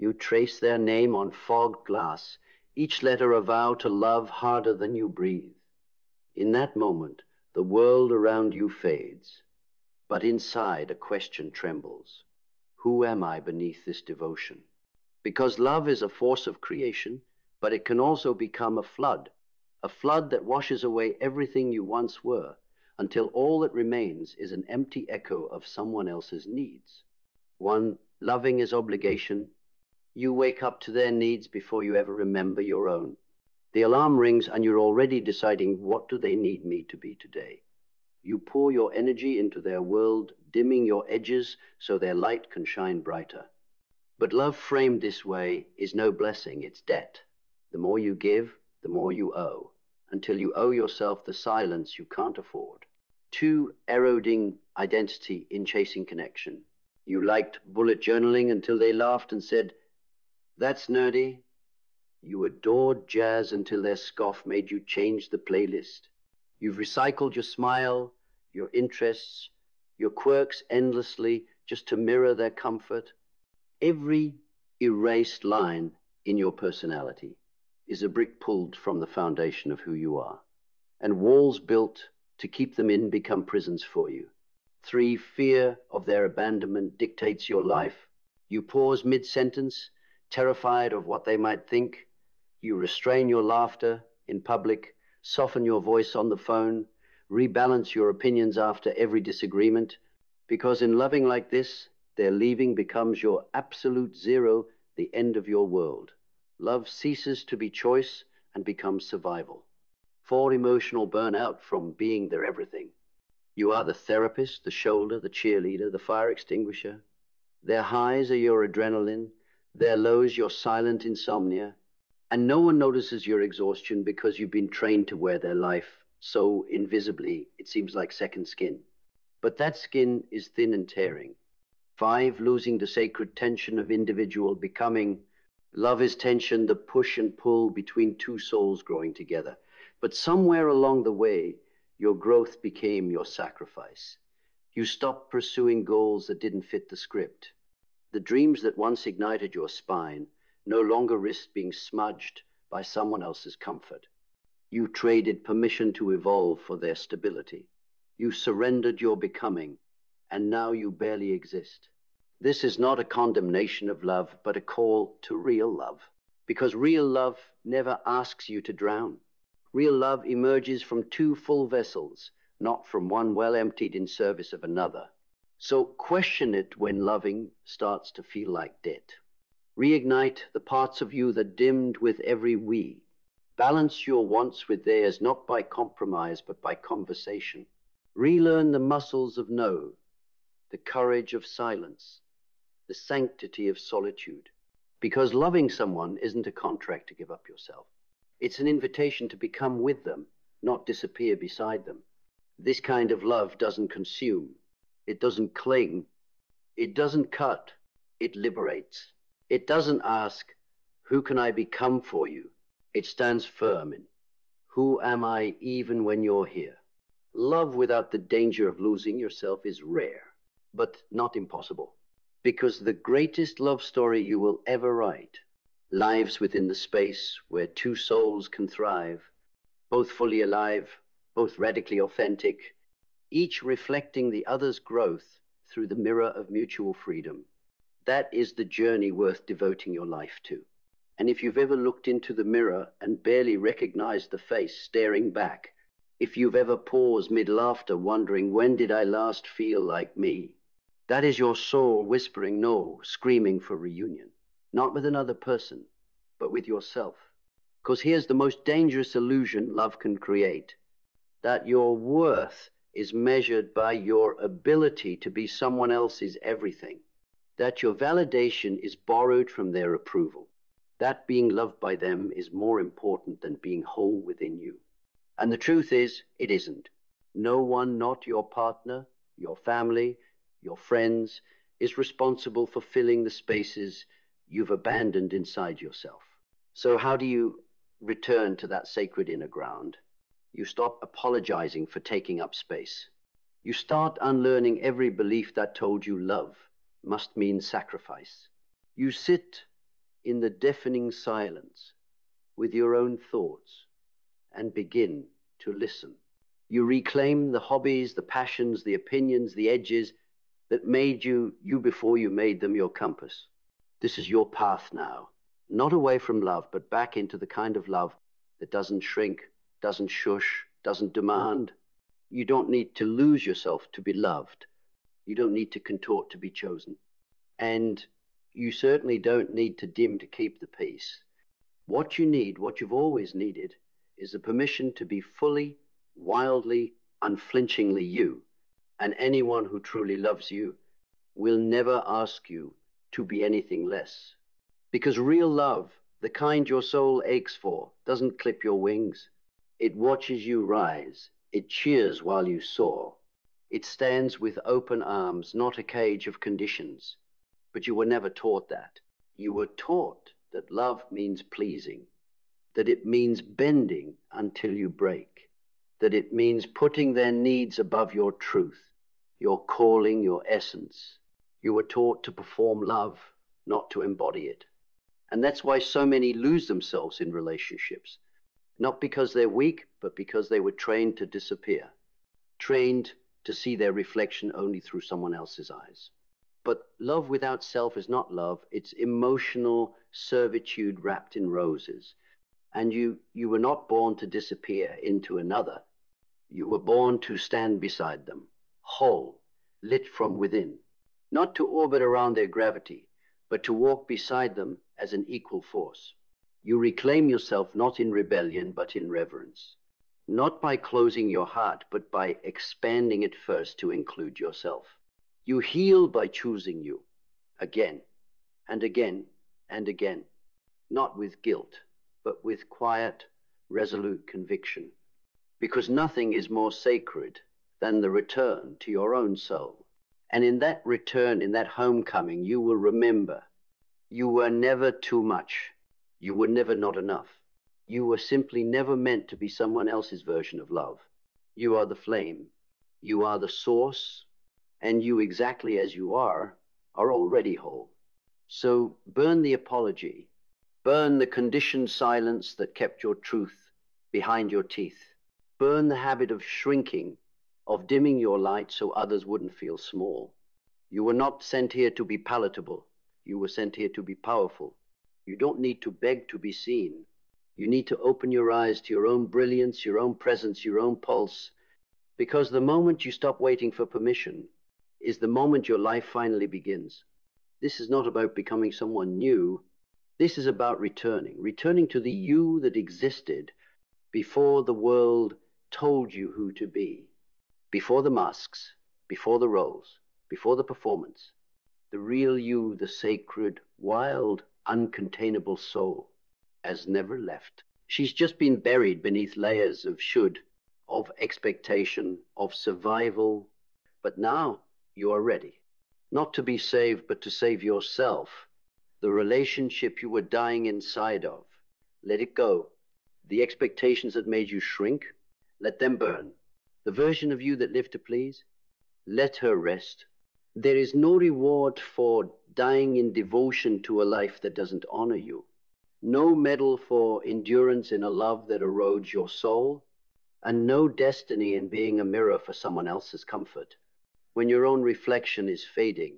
You trace their name on fogged glass, each letter a vow to love harder than you breathe. In that moment, the world around you fades, but inside a question trembles. Who am I beneath this devotion? Because love is a force of creation, but it can also become a flood that washes away everything you once were, until all that remains is an empty echo of someone else's needs. One, loving is obligation. You wake up to their needs before you ever remember your own. The alarm rings and you're already deciding, what do they need me to be today? You pour your energy into their world, dimming your edges so their light can shine brighter. But love framed this way is no blessing, it's debt. The more you give, the more you owe, until you owe yourself the silence you can't afford. Two, eroding identity in chasing connection. You liked bullet journaling until they laughed and said, "That's nerdy." You adored jazz until their scoff made you change the playlist. You've recycled your smile, your interests, your quirks endlessly just to mirror their comfort. Every erased line in your personality is a brick pulled from the foundation of who you are, and walls built to keep them in become prisons for you. Three, fear of their abandonment dictates your life. You pause mid-sentence, terrified of what they might think. You restrain your laughter in public, soften your voice on the phone, rebalance your opinions after every disagreement, because in loving like this, their leaving becomes your absolute zero, the end of your world. Love ceases to be choice and becomes survival. Four, emotional burnout from being their everything. You are the therapist, the shoulder, the cheerleader, the fire extinguisher. Their highs are your adrenaline, their lows your silent insomnia, and no one notices your exhaustion because you've been trained to wear their life so invisibly it seems like second skin. But that skin is thin and tearing. Five, losing the sacred tension of individual becoming. Love is tension, the push and pull between two souls growing together. But somewhere along the way, your growth became your sacrifice. You stopped pursuing goals that didn't fit the script. The dreams that once ignited your spine no longer risked being smudged by someone else's comfort. You traded permission to evolve for their stability. You surrendered your becoming, and now you barely exist. This is not a condemnation of love, but a call to real love. Because real love never asks you to drown. Real love emerges from two full vessels, not from one well emptied in service of another. So question it when loving starts to feel like debt. Reignite the parts of you that dimmed with every we. Balance your wants with theirs, not by compromise, but by conversation. Relearn the muscles of no, the courage of silence, the sanctity of solitude. Because loving someone isn't a contract to give up yourself. It's an invitation to become with them, not disappear beside them. This kind of love doesn't consume. It doesn't cling. It doesn't cut. It liberates. It doesn't ask, who can I become for you? It stands firm in, who am I even when you're here? Love without the danger of losing yourself is rare, but not impossible. Because the greatest love story you will ever write lives within the space where two souls can thrive, both fully alive, both radically authentic, each reflecting the other's growth through the mirror of mutual freedom. That is the journey worth devoting your life to. And if you've ever looked into the mirror and barely recognized the face staring back, if you've ever paused mid-laughter wondering, when did I last feel like me? That is your soul whispering no, screaming for reunion. Not with another person, but with yourself. Because here's the most dangerous illusion love can create. That your worth is measured by your ability to be someone else's everything. That your validation is borrowed from their approval. That being loved by them is more important than being whole within you. And the truth is, it isn't. No one, not your partner, your family, your friends, is responsible for filling the spaces you've abandoned inside yourself. So how do you return to that sacred inner ground? You stop apologizing for taking up space. You start unlearning every belief that told you love must mean sacrifice. You sit in the deafening silence with your own thoughts and begin to listen. You reclaim the hobbies, the passions, the opinions, the edges that made you before you made them your compass. This is your path now, not away from love, but back into the kind of love that doesn't shrink, doesn't shush, doesn't demand. You don't need to lose yourself to be loved. You don't need to contort to be chosen. And you certainly don't need to dim to keep the peace. What you need, what you've always needed, is the permission to be fully, wildly, unflinchingly you. And anyone who truly loves you will never ask you to be anything less. Because real love, the kind your soul aches for, doesn't clip your wings. It watches you rise. It cheers while you soar. It stands with open arms, not a cage of conditions. But you were never taught that. You were taught that love means pleasing, that it means bending until you break, that it means putting their needs above your truth, your calling, your essence. You were taught to perform love, not to embody it. And that's why so many lose themselves in relationships, not because they're weak, but because they were trained to disappear, trained to see their reflection only through someone else's eyes. But love without self is not love. It's emotional servitude wrapped in roses. And you were not born to disappear into another. You were born to stand beside them, whole, lit from within, not to orbit around their gravity, but to walk beside them as an equal force. You reclaim yourself not in rebellion, but in reverence, not by closing your heart, but by expanding it first to include yourself. You heal by choosing you again and again and again, not with guilt, but with quiet, resolute conviction. Because nothing is more sacred than the return to your own soul. And in that return, in that homecoming, you will remember you were never too much. You were never not enough. You were simply never meant to be someone else's version of love. You are the flame. You are the source. And you, exactly as you are already whole. So burn the apology. Burn the conditioned silence that kept your truth behind your teeth. Burn the habit of shrinking, of dimming your light so others wouldn't feel small. You were not sent here to be palatable. You were sent here to be powerful. You don't need to beg to be seen. You need to open your eyes to your own brilliance, your own presence, your own pulse. Because the moment you stop waiting for permission is the moment your life finally begins. This is not about becoming someone new. This is about returning to the you that existed before the world told you who to be, before the masks, before the roles, before the performance, the real you, the sacred, wild, uncontainable soul, has never left. She's just been buried beneath layers of should, of expectation, of survival. But now you are ready, not to be saved, but to save yourself, the relationship you were dying inside of. Let it go. The expectations that made you shrink, let them burn. The version of you that lived to please, let her rest. There is no reward for dying in devotion to a life that doesn't honor you. No medal for endurance in a love that erodes your soul, and no destiny in being a mirror for someone else's comfort, when your own reflection is fading.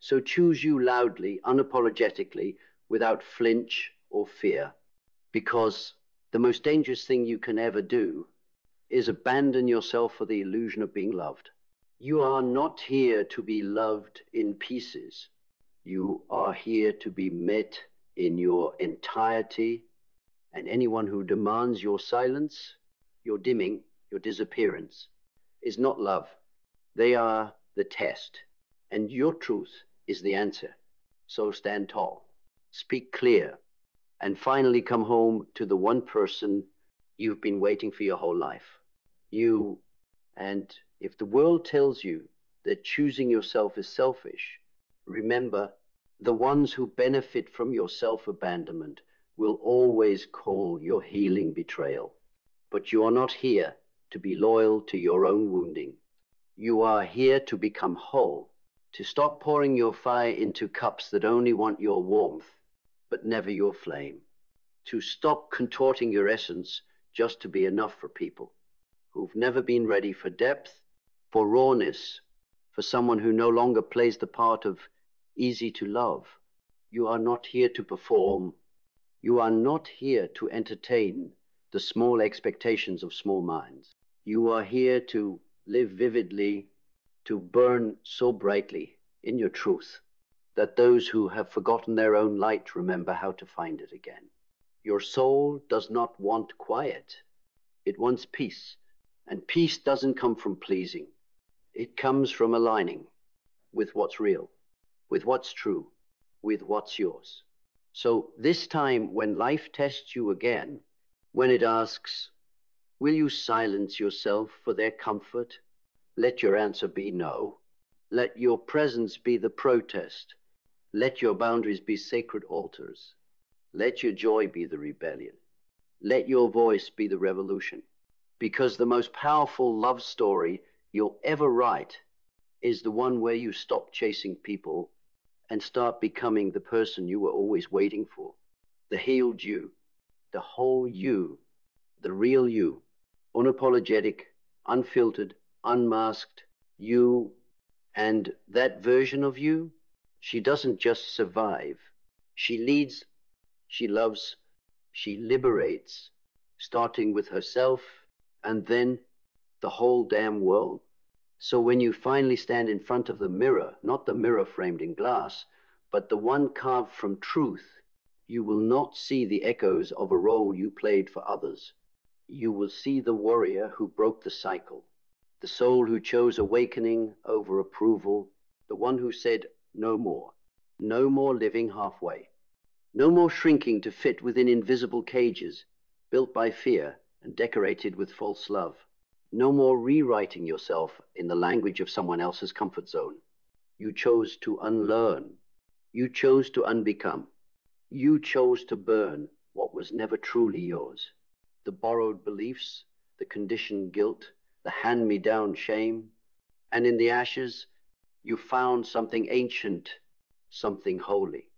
So choose you loudly, unapologetically, without flinch or fear, because the most dangerous thing you can ever do is abandon yourself for the illusion of being loved. You are not here to be loved in pieces. You are here to be met in your entirety, and anyone who demands your silence, your dimming, your disappearance, is not love. They are the test, and your truth is the answer. So stand tall, speak clear, and finally come home to the one person you've been waiting for your whole life. You. And if the world tells you that choosing yourself is selfish, remember, the ones who benefit from your self-abandonment will always call your healing betrayal. But you are not here to be loyal to your own wounding. You are here to become whole, to stop pouring your fire into cups that only want your warmth, but never your flame. To stop contorting your essence just to be enough for people who've never been ready for depth, for rawness, for someone who no longer plays the part of easy to love. You are not here to perform. You are not here to entertain the small expectations of small minds. You are here to live vividly, to burn so brightly in your truth that those who have forgotten their own light remember how to find it again. Your soul does not want quiet. It wants peace. And peace doesn't come from pleasing. It comes from aligning with what's real, with what's true, with what's yours. So this time when life tests you again, when it asks, will you silence yourself for their comfort? Let your answer be no. Let your presence be the protest. Let your boundaries be sacred altars. Let your joy be the rebellion. Let your voice be the revolution. Because the most powerful love story you'll ever write is the one where you stop chasing people and start becoming the person you were always waiting for. The healed you, the whole you, the real you, unapologetic, unfiltered, unmasked you. And that version of you, she doesn't just survive. She leads, she loves, she liberates, starting with herself and then the whole damn world. So when you finally stand in front of the mirror, not the mirror framed in glass, but the one carved from truth, you will not see the echoes of a role you played for others. You will see the warrior who broke the cycle, the soul who chose awakening over approval, the one who said no more living halfway, no more shrinking to fit within invisible cages built by fear and decorated with false love. No more rewriting yourself in the language of someone else's comfort zone. You chose to unlearn. You chose to unbecome. You chose to burn what was never truly yours. The borrowed beliefs, the conditioned guilt, the hand-me-down shame. And in the ashes, you found something ancient, something holy.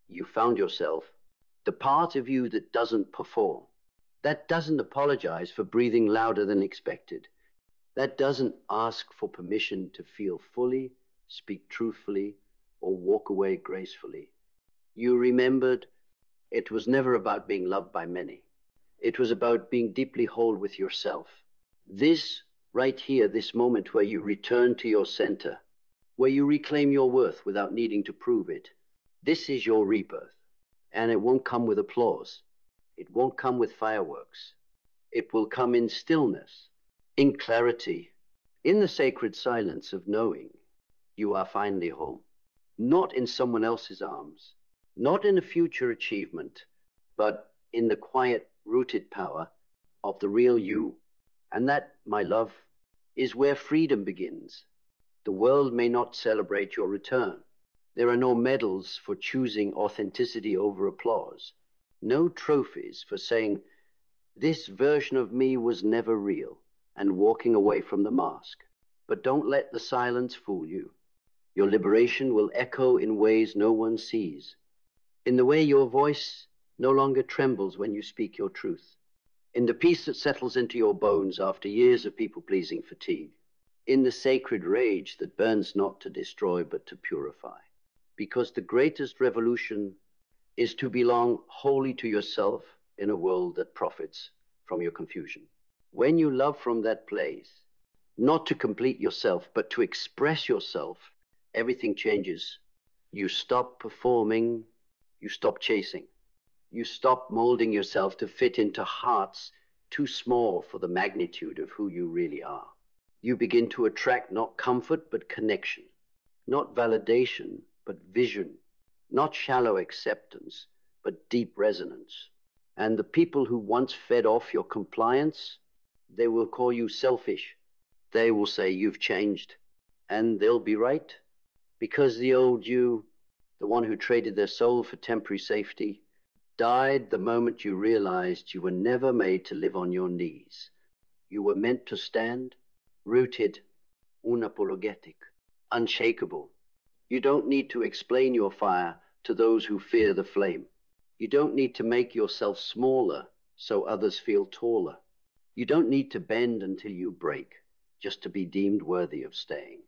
You found yourself, the part of you that doesn't perform, that doesn't apologize for breathing louder than expected, that doesn't ask for permission to feel fully, speak truthfully, or walk away gracefully. You remembered it was never about being loved by many. It was about being deeply whole with yourself. This right here, this moment where you return to your center, where you reclaim your worth without needing to prove it, this is your rebirth. And it won't come with applause. It won't come with fireworks. It will come in stillness, in clarity, in the sacred silence of knowing you are finally home. Not in someone else's arms, not in a future achievement, but in the quiet, rooted power of the real you. And that, my love, is where freedom begins. The world may not celebrate your return. There are no medals for choosing authenticity over applause. No trophies for saying, this version of me was never real, and walking away from the mask. But don't let the silence fool you. Your liberation will echo in ways no one sees. In the way your voice no longer trembles when you speak your truth. In the peace that settles into your bones after years of people-pleasing fatigue. In the sacred rage that burns not to destroy but to purify. Because the greatest revolution is to belong wholly to yourself in a world that profits from your confusion. When you love from that place, not to complete yourself, but to express yourself, everything changes. You stop performing, you stop chasing. You stop molding yourself to fit into hearts too small for the magnitude of who you really are. You begin to attract not comfort, but connection. Not validation, but vision. Not shallow acceptance, but deep resonance. And the people who once fed off your compliance, they will call you selfish. They will say you've changed. And they'll be right. Because the old you, the one who traded their soul for temporary safety, died the moment you realized you were never made to live on your knees. You were meant to stand, rooted, unapologetic, unshakable. You don't need to explain your fire to those who fear the flame. You don't need to make yourself smaller so others feel taller. You don't need to bend until you break just to be deemed worthy of staying.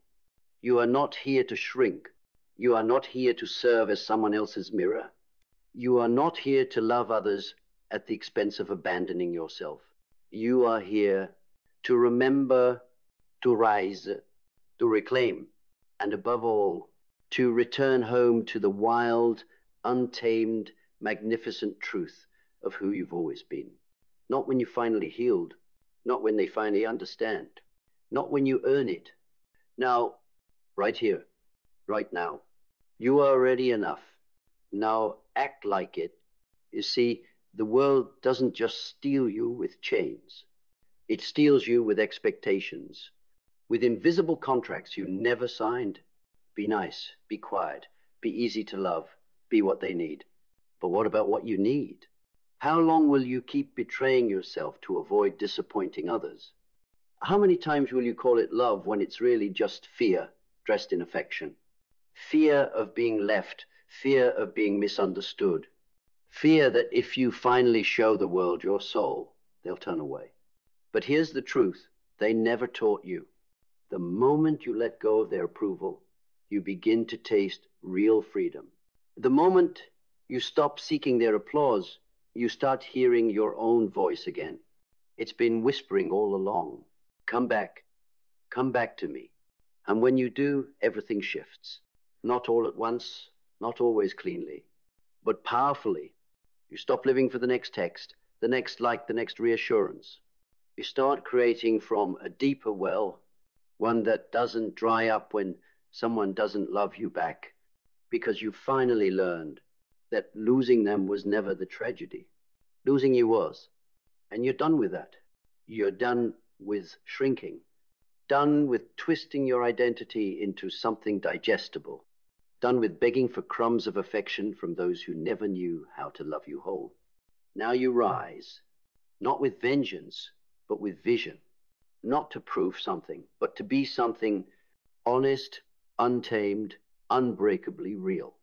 You are not here to shrink. You are not here to serve as someone else's mirror. You are not here to love others at the expense of abandoning yourself. You are here to remember, to rise, to reclaim, and above all, to return home to the wild, untamed, magnificent truth of who you've always been. Not when you finally healed, not when they finally understand, not when you earn it. Now, right here, right now, you are already enough. Now act like it. You see, the world doesn't just steal you with chains. It steals you with expectations, with invisible contracts you never signed. Be nice, be quiet, be easy to love, be what they need. But what about what you need? How long will you keep betraying yourself to avoid disappointing others? How many times will you call it love when it's really just fear dressed in affection? Fear of being left, fear of being misunderstood, fear that if you finally show the world your soul, they'll turn away. But here's the truth, they never taught you. The moment you let go of their approval, you begin to taste real freedom. The moment you stop seeking their applause, you start hearing your own voice again. It's been whispering all along. Come back to me. And when you do, everything shifts. Not all at once, not always cleanly, but powerfully. You stop living for the next text, the next like, the next reassurance. You start creating from a deeper well, one that doesn't dry up when someone doesn't love you back, because you finally learned that losing them was never the tragedy. Losing you was. And you're done with that. You're done with shrinking, done with twisting your identity into something digestible, done with begging for crumbs of affection from those who never knew how to love you whole. Now you rise, not with vengeance, but with vision, not to prove something, but to be something honest, untamed, unbreakably real.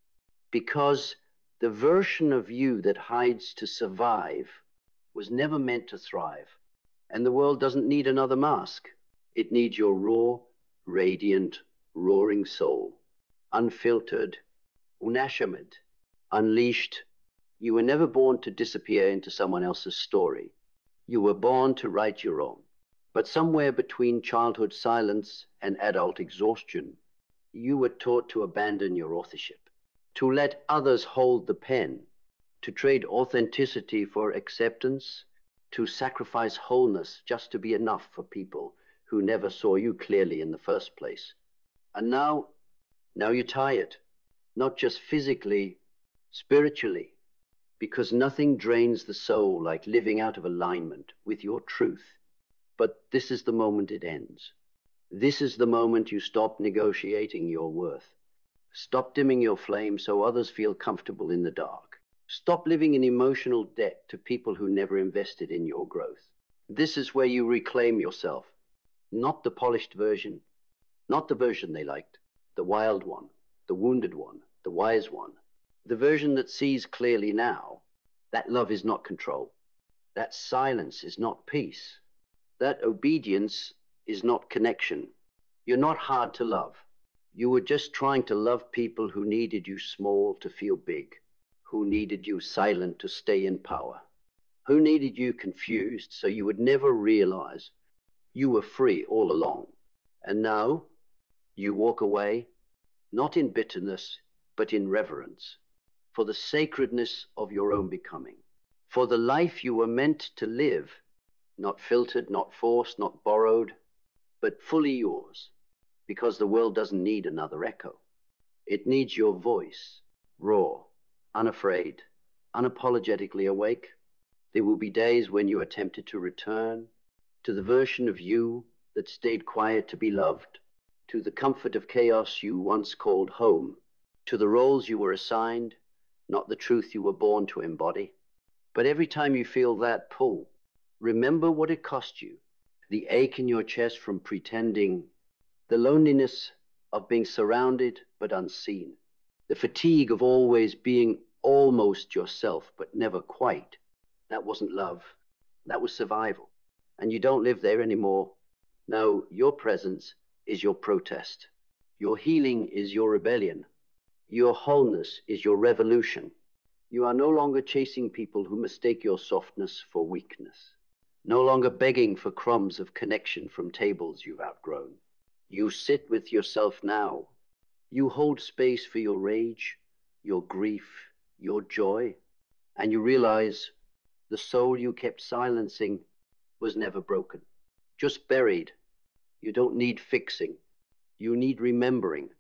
Because the version of you that hides to survive was never meant to thrive. And the world doesn't need another mask. It needs your raw, radiant, roaring soul, unfiltered, unashamed, unleashed. You were never born to disappear into someone else's story. You were born to write your own. But somewhere between childhood silence and adult exhaustion, you were taught to abandon your authorship, to let others hold the pen, to trade authenticity for acceptance, to sacrifice wholeness just to be enough for people who never saw you clearly in the first place. And now you're tired, not just physically, spiritually, because nothing drains the soul like living out of alignment with your truth. But this is the moment it ends. This is the moment you stop negotiating your worth. Stop dimming your flame so others feel comfortable in the dark. Stop living in emotional debt to people who never invested in your growth. This is where you reclaim yourself, not the polished version, not the version they liked, the wild one, the wounded one, the wise one, the version that sees clearly now. That love is not control. That silence is not peace. That obedience is not connection. You're not hard to love. You were just trying to love people who needed you small to feel big, who needed you silent to stay in power, who needed you confused so you would never realize you were free all along. And now you walk away, not in bitterness, but in reverence, for the sacredness of your own becoming, for the life you were meant to live, not filtered, not forced, not borrowed, but fully yours, because the world doesn't need another echo. It needs your voice, raw, unafraid, unapologetically awake. There will be days when you are tempted to return to the version of you that stayed quiet to be loved, to the comfort of chaos you once called home, to the roles you were assigned, not the truth you were born to embody. But every time you feel that pull, remember what it cost you, the ache in your chest from pretending, the loneliness of being surrounded but unseen, the fatigue of always being almost yourself, but never quite. That wasn't love. That was survival. And you don't live there anymore. Now, your presence is your protest. Your healing is your rebellion. Your wholeness is your revolution. You are no longer chasing people who mistake your softness for weakness. No longer begging for crumbs of connection from tables you've outgrown. You sit with yourself now. You hold space for your rage, your grief, your joy, and you realize the soul you kept silencing was never broken, just buried. You don't need fixing. You need remembering.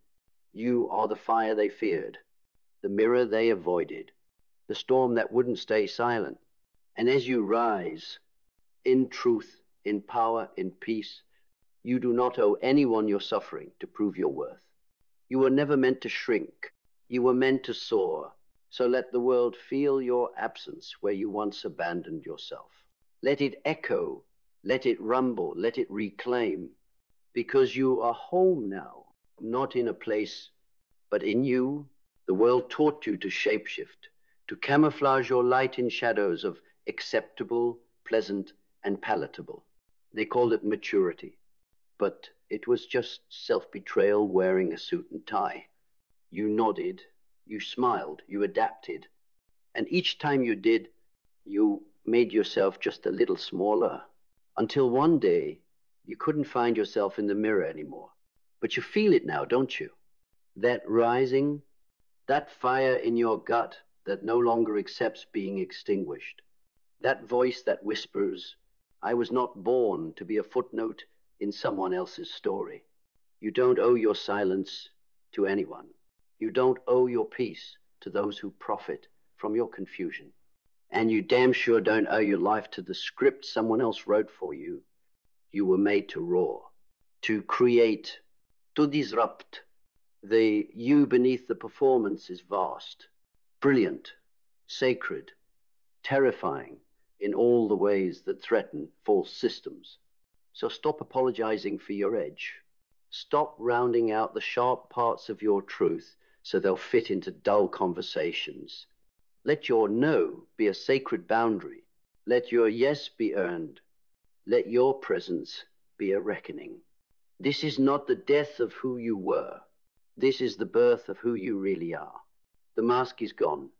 You are the fire they feared, the mirror they avoided, the storm that wouldn't stay silent. And as you rise, in truth, in power, in peace, you do not owe anyone your suffering to prove your worth. You were never meant to shrink. You were meant to soar. So let the world feel your absence where you once abandoned yourself. Let it echo, let it rumble, let it reclaim, because you are home now, not in a place, but in you. The world taught you to shapeshift, to camouflage your light in shadows of acceptable, pleasant, and palatable. They called it maturity, but it was just self-betrayal wearing a suit and tie. You nodded, you smiled, you adapted, and each time you did, you made yourself just a little smaller, until one day you couldn't find yourself in the mirror anymore. But you feel it now, don't you? That rising, that fire in your gut that no longer accepts being extinguished. That voice that whispers, I was not born to be a footnote in someone else's story. You don't owe your silence to anyone. You don't owe your peace to those who profit from your confusion. And you damn sure don't owe your life to the script someone else wrote for you. You were made to roar, to create, to disrupt. The you beneath the performance is vast, brilliant, sacred, terrifying in all the ways that threaten false systems. So stop apologizing for your edge. Stop rounding out the sharp parts of your truth so they'll fit into dull conversations. Let your no be a sacred boundary. Let your yes be earned. Let your presence be a reckoning. This is not the death of who you were. This is the birth of who you really are. The mask is gone,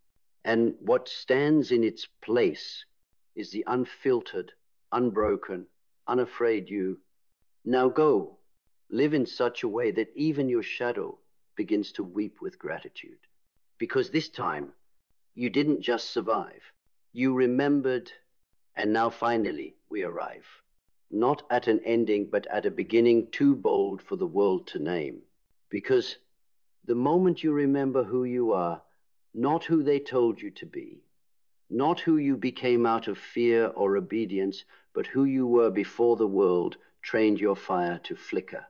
and what stands in its place is the unfiltered, unbroken, unafraid you. Now go, live in such a way that even your shadow begins to weep with gratitude. Because this time, you didn't just survive. You remembered, and now finally we arrive. Not at an ending, but at a beginning too bold for the world to name. Because the moment you remember who you are, not who they told you to be, not who you became out of fear or obedience, but who you were before the world trained your fire to flicker,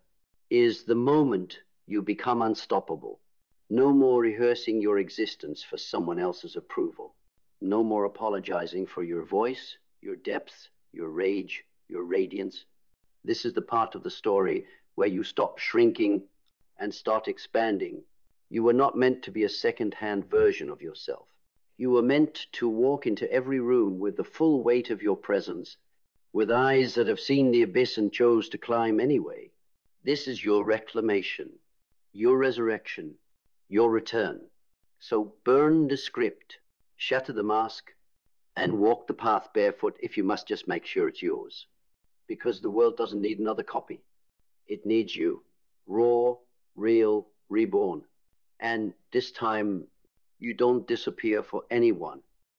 is the moment you become unstoppable. No more rehearsing your existence for someone else's approval. No more apologizing for your voice, your depth, your rage, your radiance. This is the part of the story where you stop shrinking and start expanding. You were not meant to be a second-hand version of yourself. You were meant to walk into every room with the full weight of your presence, with eyes that have seen the abyss and chose to climb anyway. This is your reclamation, your resurrection, your return. So burn the script, shatter the mask, and walk the path barefoot if you must just make sure it's yours. Because the world doesn't need another copy. It needs you, raw, real, reborn. And this time, you don't disappear for anyone.